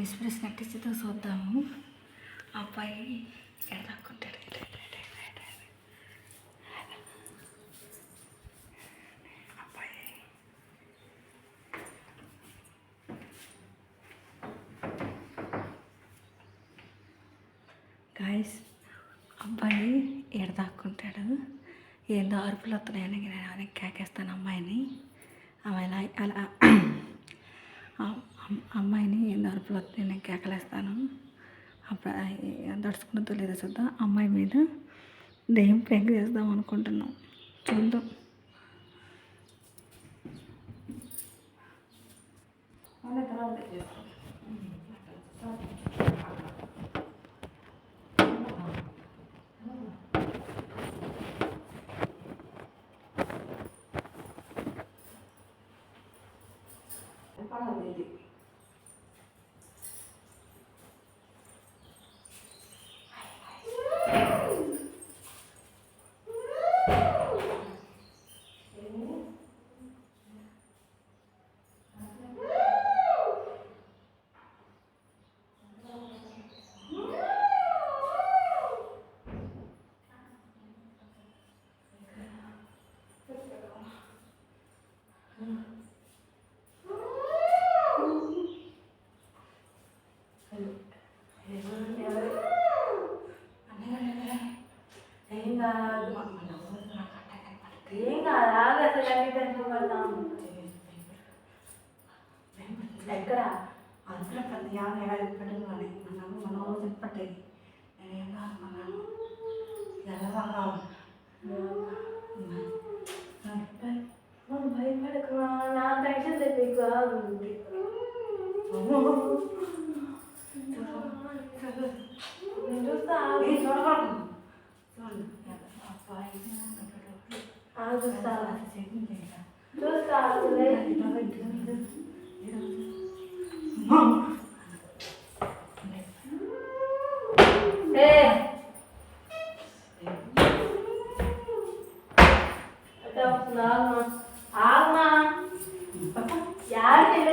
Express నటిస్తూ చూద్దాము. అబ్బాయి ఎక్కడ దాక్కుంటాడు. అబ్బాయి గాయస్, అబ్బాయి ఎక్కడ దాక్కుంటాడు. ఏందో అరుపులు వస్తున్నాయని నేను కేకేస్తాను అమ్మాయిని. అలా అలా అమ్మాయిని ఏందో అరుపులు వస్తున్నాయి, నేను కేకలేస్తాను. అబ్బాయి దడుచుకున్నదో లేదో చూద్దాం. అమ్మాయి మీద దెయ్యం ప్రేంక్ చేద్దాం అనుకుంటున్నాం. చూద్దాం. ఏం కాదు, అసలు ఎక్కడ అందులో పెద్ద యాభై ఏడాది పెట్టదు కానీ మన చెప్పట్టేది నేనేం కాదు. మనం భయపడక నా టెన్షన్ చెప్పి కాదు. నేను చూస్తా చూస్తా ఆగమా యాడికి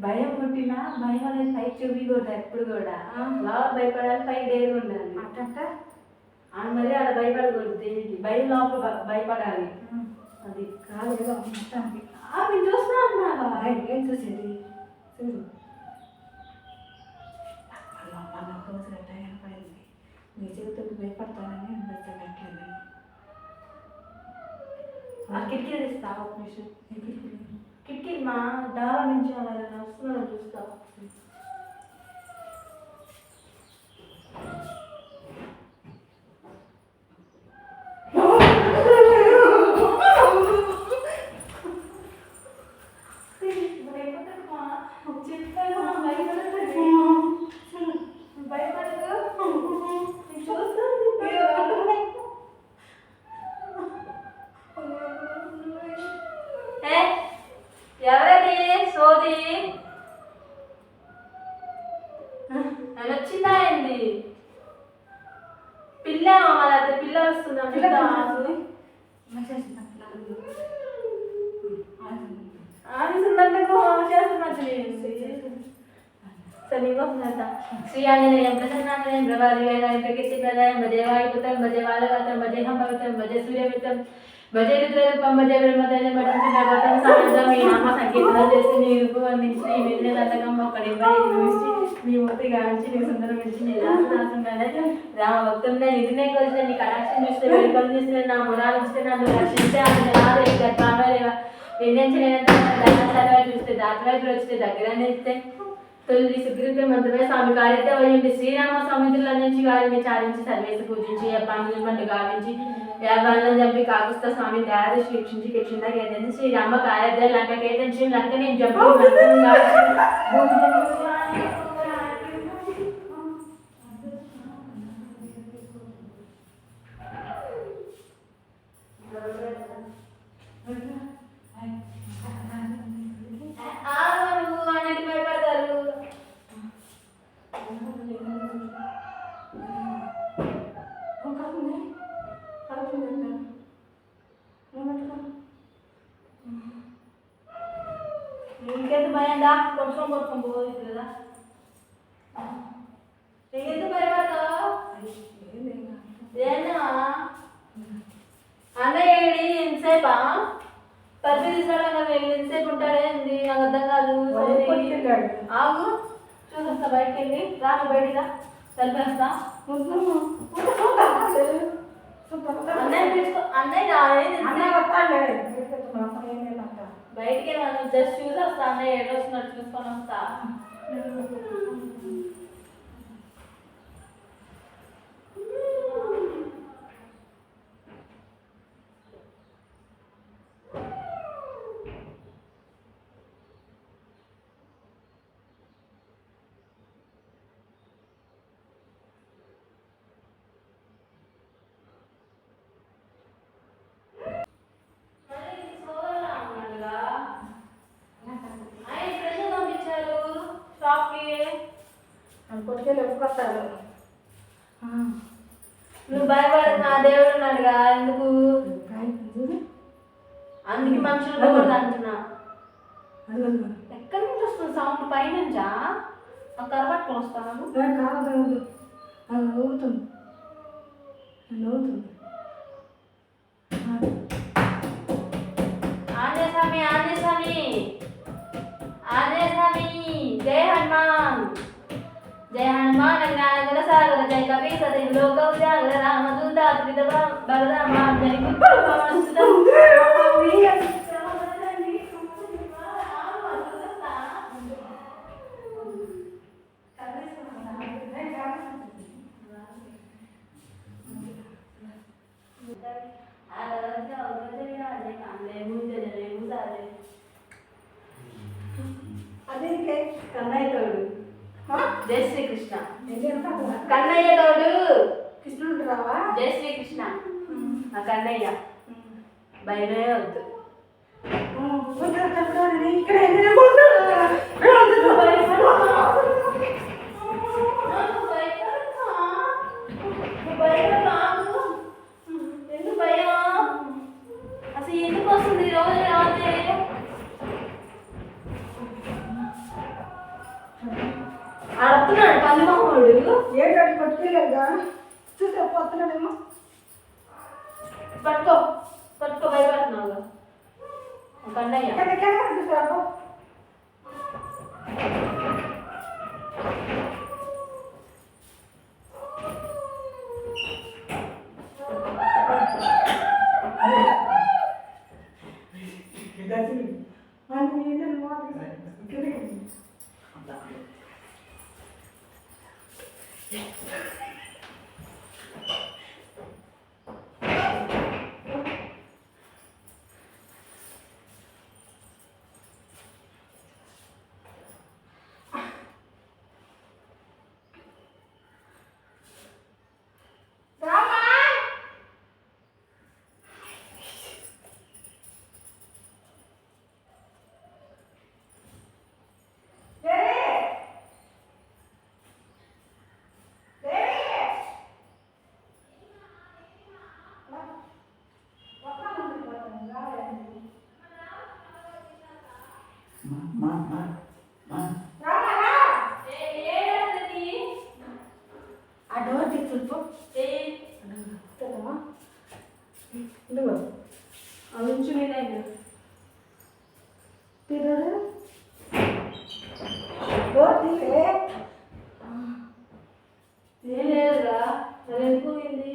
భయం పుట్టినా భయం అనేది పై చూపించకూడదు ఎప్పుడు కూడా. లోపల భయపడాలి, పై డేరు ఉండాలి. అట్ట మరి అలా భయపడకూడదు. దేనికి భయం లోపల భయపడాలి. అది కాదు ఏదో మొత్తానికి నేను చూస్తా అన్నా. ఏం చూసేది చూడు. రోజు టైం పడింది. మీ జీవితంలో భయపడతానని అనిపించట్లేదు. ఆ కిటికీ తీస్తా ఒక నిమిషం. కిటికీ మా డాబా నుంచి అలా వస్తున్నాను చూస్తా. ఎవరది సోది వచ్చిందా ఏంది? పిల్ల అయితే పిల్ల వస్తుందా? శ్రీ ఆంజనేయం ప్రసన్నాంజనేయం ప్రభాదివేదాయం ప్రకీర్తిప్రదాయం భజే వాయుపుత్రం భజే బాలగాత్రం భజేహం పవిత్రం భజే సూర్యమిత్రం భజే రుద్రరూపం భజే బ్రహ్మతైన పఠించి భగవతం సమర్థం ఈ నామ సంకీర్తన చేసి నీ రూపు అందించి నీ మీద దత్తకం ఒక్కడింపడి నిర్మించి నీ మూర్తి గాంచి నీ సుందరం ఇచ్చి నీ రాసనాసంగానే రామ భక్తులనే నిధినే కొలిస్తే నీ కటాక్షం చూస్తే వెలుపలు చూస్తే నా గుణాలు ఇస్తే నన్ను రక్షిస్తే ఆమె రాదు గర్భాలో వెన్నించి నేను చూస్తే దాటి వైపు వస్తే దగ్గర ఇస్తే తొలి సుగ్రీవ మంత్రమే స్వామి కార్యత వయండి శ్రీరామ సముద్రుల నుంచి వారిని చాలించి సర్వేసి పూజించి పాముల మండు గావించి వ్యాపారం చంపి కాకుస్త స్వామి తయారు శిక్షించి కిక్షింద కేతంచి శ్రీరామ కార్యత లంక కేతంచి లంక నేను జంపి ఇంకెంత భయం దా కొంచెం కొంచెం పోయింది కదా నీకెంత భయపడతావు ఏనా అన్నయ్య ఏడి ఎంతసేపా పది తీసాడు వెళ్ళి ఎంతసేపు ఉంటాడేంది నాకు అర్థం కాదు ఆగు చూసొస్తా బయటకు వెళ్ళి రాను బయటిగా తలిపేస్తా అన్నయ్య తీసుకో అన్నయ్య బయటికి మనం జస్ట్ చూసి వస్తా అన్నయ్య ఏడు వస్తున్నట్టు చూసుకొని వస్తా నువ్వు భయపడదు నా దేవుడు ఉన్నాడుగా ఎందుకు అందుకే మనుషులు అంటున్నా ఎక్కడి నుంచి వస్తుంది సౌండ్ పైనుంచా ఆ కరపట్టుకొని వస్తాను ఆంజనేయ స్వామి ఆంజనేయ స్వామి ఆంజనేయ స్వామి జై హనుమాన్ జయ హనుమాన్ జ్ఞానగుణ సాగర జయ కపి సతి లోక ఉజాగర రామదూత త్రిత బలరామ జయ అదే కన్నయ్య తోడు జై శ్రీకృష్ణ కన్నయ్య తోడు కృష్ణుడు రావా జై శ్రీకృష్ణ ఆ కన్నయ్య భయమే వద్దు ఎందుకు భయం అసలు ఎందుకు వస్తుంది రోజు రాతే అడుగుతున్నాడు పల్లి మామూడు ఏడాడు పట్టుకెళ్ళగా చూసే పోతున్నాడేమో పట్టుకో పట్టుకో భయపడుతున్నావు కన్నయ్య చూసాడు ఆ డోర్ తీసుకు ఉంచు మీద డోర్ తీసే లేదురా అది వెళ్ళిపోయింది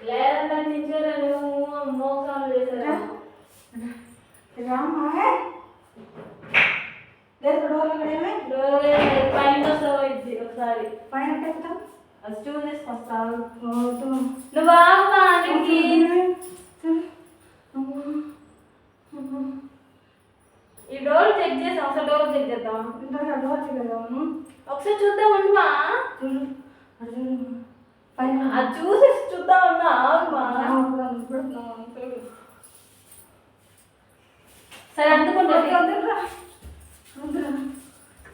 లేదంటే నించారా నువ్వు మోసాలు చేశారా రామా ఒకసారి పైన పెడతాం అది చూసి తీసుకొస్తావు ఓ నువ్వు ఆగుమా అన్నిటికి ఈ డోర్ చెక్ చేసాం ఒకసారి డోర్ చెక్ చేద్దాం ఇంతగా డోర్ కదా ఒకసారి చూద్దాం ఉండమా చూడు పైన అది చూసి చూద్దాం ఉన్నా ఆగుమా సరే అందుకుంటుంది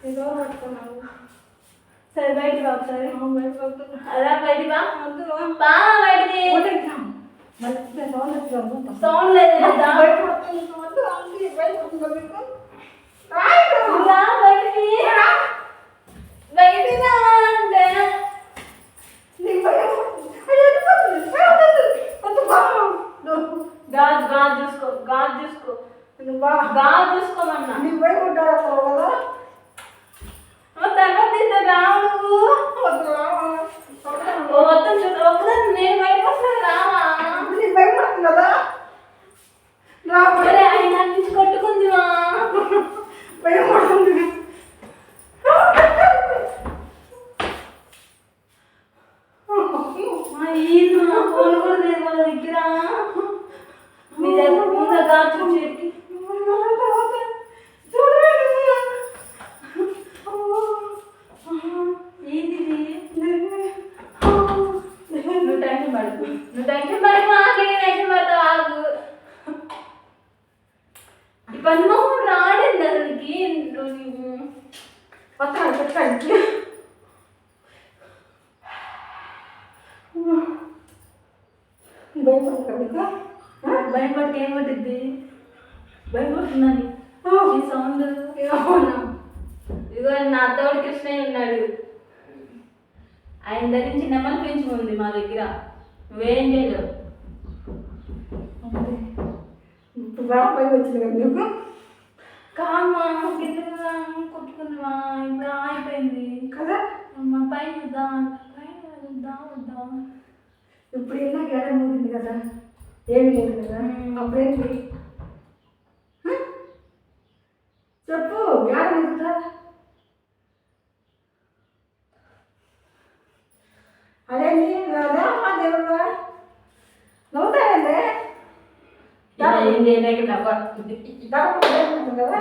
ఏదో పట్టుకున్నాను సరే బయటికి రా ఒకసారి బయటకు వస్తున్నా అలా బయటికి రా అందులో బా బయటికి సౌండ్ లేదు కదా రా బయటికి బయటికి రా అంటే గాజు గాజు చూసుకో గాజు చూసుకో గాజు చూసుకోమన్నా తర్వాత ఇద్దరు రావు నువ్వు మొత్తం చూద్దాం ఒకసారి నేను బయటకు వస్తాను రావా సరే ఆయన నుంచి కొట్టుకుందివా ఇది మా ఫోన్ కూడా లేదు వాళ్ళ దగ్గర మీ దగ్గర ముందు గాజు చూసి నువ్వు టెన్షన్ పడకు టెన్షన్ పడతావు ఆగు ఈ పని రాడండి అసలుకి భయపడికి ఏం పట్టిద్ది భయపడుతున్నాను ఈ సౌండ్ ఇదిగో నా తోడు కృష్ణయ్య ఉన్నాడు ఆయన ధరించి నెమలి పెంచి ఉంది మా దగ్గర నువ్వేం చేయలేవు వచ్చింది కదా నీకు కామా కిందగా కొట్టుకుందామా ఇంకా అయిపోయింది కదా మా పైన చూద్దాం వద్దాం ఇప్పుడు ఇలా గేడ మూడింది కదా ఏమి లేదు కదా అప్పుడేంటి చెప్పు గేడ మీద అదేంటి మా దేవుడు నవ్వుతాడండి కదా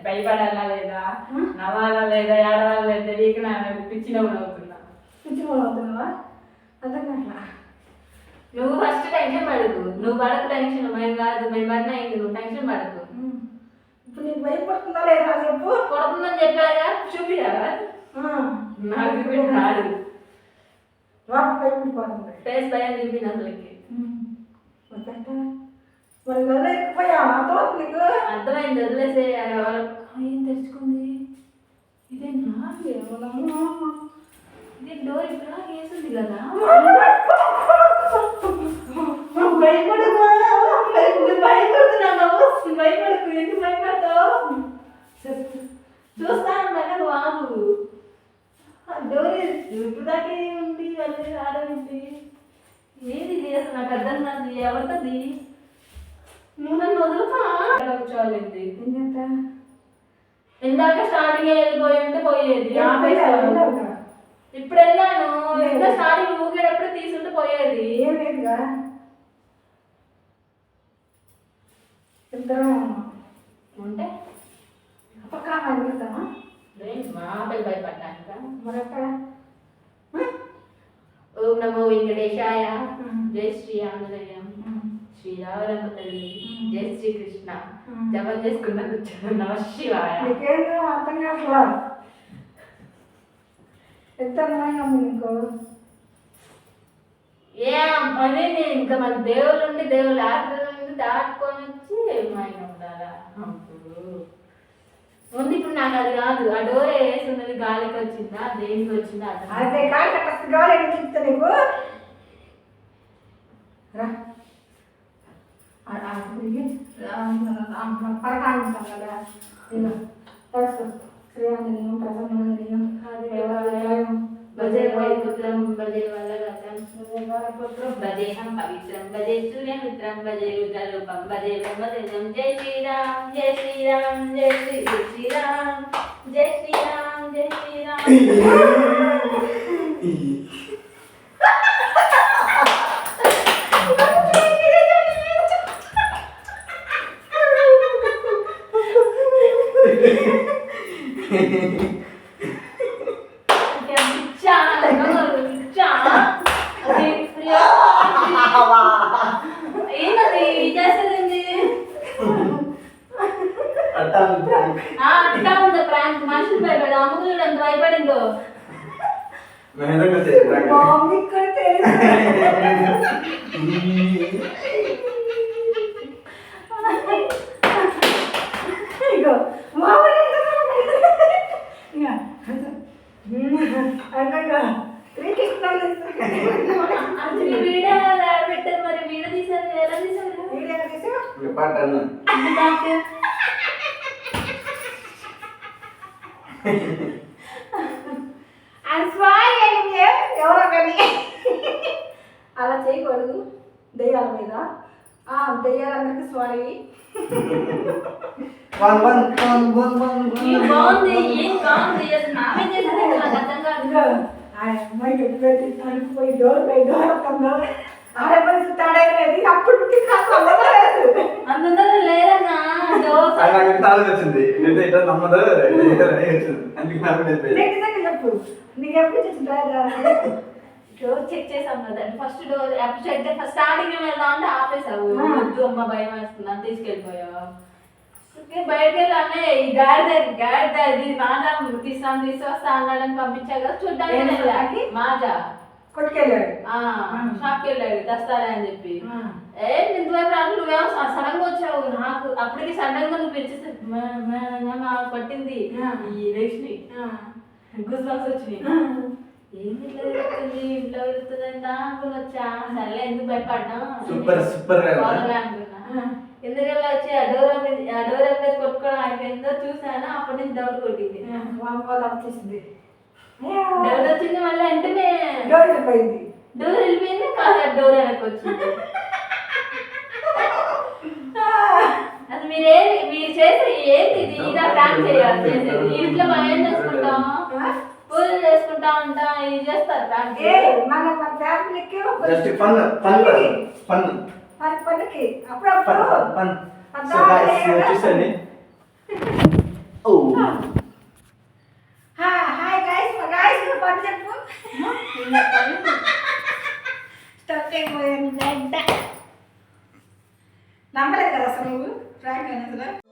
భయపడాలా లేదా నవ్వాలా లేదా ఏడవాలా లేదా తెలియక నా పిచ్చి నవ్వు నవ్వుతున్నా పిచ్చి నవ్వుతున్నావా అర్థం కాట్లా నువ్వు ఫస్ట్ టెన్షన్ పడకు నువ్వు పడకు టెన్షన్ మేము కాదు మేము పడినా అయింది నువ్వు టెన్షన్ పడకు ఇప్పుడు నీకు భయపడుతుందా లేదా చెప్పు కొడుతుందని చెప్పాగా చూపియాలా నాకు రాదు భయపడిపోతుంది ఫేస్ భయం చూపింది అసలుకి మరి వదిలేకపోయా అర్థం నీకు అర్థమైంది వదిలేసే ఏం తెచ్చుకుంది ఇదేనా ఇదే డోర్ ఇక్కడ వేసింది కదా భయపడుతున్నావు భయపడకు ఎందుకు భయపడతావు చూస్తాను కదా బాబు డోర్ ఇప్పుడు దాకా ఉంది వెళ్ళి రావడానికి ఏది అసలు నాకు అర్థం కాదు ఎవరిది నువ్వు నన్ను వదులుతా కూర్చోవాలింది ఇందాక స్టార్టింగ్ వెళ్ళిపోయి ఉంటే పోయేది ఇప్పుడు వెళ్ళాను ఇంకా స్టార్టింగ్ ఊగేటప్పుడు తీసుంటే పోయేది ఏం లేదుగా ఇద్దరం ఉంటే పక్కా అడుగుతామా మా పిల్ల భయపడ్డాక మరొక ఓం నమో వెంకటేశాయ జై శ్రీ ఆంజనేయ శ్రీరామ తల్లి జై శ్రీకృష్ణ జపం చేసుకున్నాను నమ శివాయ నీకేంటో అర్థం కావట్లా ఎంత నీకు అదే నేను ఇంకా మన దేవుళ్ళు ఉండి దేవుళ్ళు ఆశ్రమం నుండి దాటుకొని వచ్చి మైన ఉండాలా ముందు ఇప్పుడు నాకు అది కాదు ఆ డోర్ వేసి ఉన్నది గాలికి వచ్చిందా దేనికి వచ్చిందా అదే గాలి కట్ట గాలి ఎక్కడ చెప్తా నీకు రా పరకాంటాం కదా నేను శ్రీరామనీయం ప్రసన్ననీయం భజే వైపుత్రం భజే వల్లగతం భజేహం పవిత్రం భజే సూర్యమిత్రం భజే రుద్రరూపం భజే బ్రహ్మతేజం జై శ్రీరామ్ జై శ్రీరామ్ జై శ్రీ శ్రీరామ్ జై శ్రీరామ్ జై శ్రీరామ్ మహేంద్ర చేసి మమ్మీ కూడా తెలుసు. ఇగో మామూలు అన్నగా శ్రీకృష్ణుడు అందుకే వీడియో పెట్టారు మరి వీడియో తీసారు ఎలా తీసారు వీడియో తీసావు పాటను ఎవరో కానీ అలా చేయకూడదు దెయ్యాల మీద దెయ్యాలందరికీ sorry. One one one one one ఏం బాగుంది ఏం బాగుంది అసలు నామే చేసేది నాకు అర్థం కాదు ఆ అమ్మాయి ఎప్పుడైతే తడిపోయి డోర్ వస్తుందో ఆడపోయి తడలేదు అప్పటికి కాస్త అవ్వలేదు. అందులో లేదన్నా దోశ నాకు తాళం వచ్చింది నేను ఇట్లా నమ్మదు అందుకే నాకు నిజంగా చెప్పు నీకు ఎప్పుడు చేసిందా డోర్ చెక్ చేసాం కదా ఫస్ట్ డోర్ ఫస్ట్ స్టార్టింగ్ వెళ్దాం అంటే ఆపేసావు వద్దు అమ్మ భయం వేస్తుంది అని తీసుకెళ్ళిపోయావు. బయటకు వెళ్ళానే ఈ గాడిద ఇది మాజా తీసుకొస్తా అన్నాడని పంపించా కదా చూడ్డానికి మాజా కొట్టుకెళ్ళాడు షాప్కి వెళ్ళాడు తెస్తారా అని చెప్పి ఇంతవరకు రాదు నువ్వేమో సడన్ గా వచ్చావు. నాకు అప్పటికి సడన్ గా నువ్వు పిలిచేస్తే పట్టింది ఈ రేష్ని గుజ్ బాక్స్ వచ్చినాయి. ఏంది ఇట్లా వెళ్తుంది ఇంట్లో వెళ్తుందంట అనుకుని వచ్చా సరే ఎందుకు భయపడ్డా సూపర్ సూపర్ అనుకున్నా. ఎందుకల్లా వచ్చి ఆ డోర్ మీద కొట్టుకోవడం అయిపోయిందో చూసాను అప్పటి నుంచి డౌట్ కొట్టింది. వచ్చేసింది డౌట్ వచ్చింది మళ్ళీ వెంటనే డోర్ వెళ్ళిపోయింది. డోర్ వెళ్ళిపోయింది కాదు డోర్ వెనక్కి వచ్చింది. అసలు మీరు చేసి ఏంటి ఇది ఇలా ప్లాన్ చేయాలి చేసేది ఇంట్లో మనం ఏం చేసుకుంటాం పూజ చేసుకుంటా ఉంటా ఇది చేస్తారు మన ఫ్యామిలీకి జస్ట్ ఫన్ ఫన్ ఫన్ పనికి అప్పుడప్పుడు ఫన్ సో గైస్ చూసండి. ఓ హాయ్ గైస్ పని చెప్పు స్టక్ అయిపోయాను నమ్మలేదు కదా అసలు నువ్వు ఫ్రాంక్ అనేది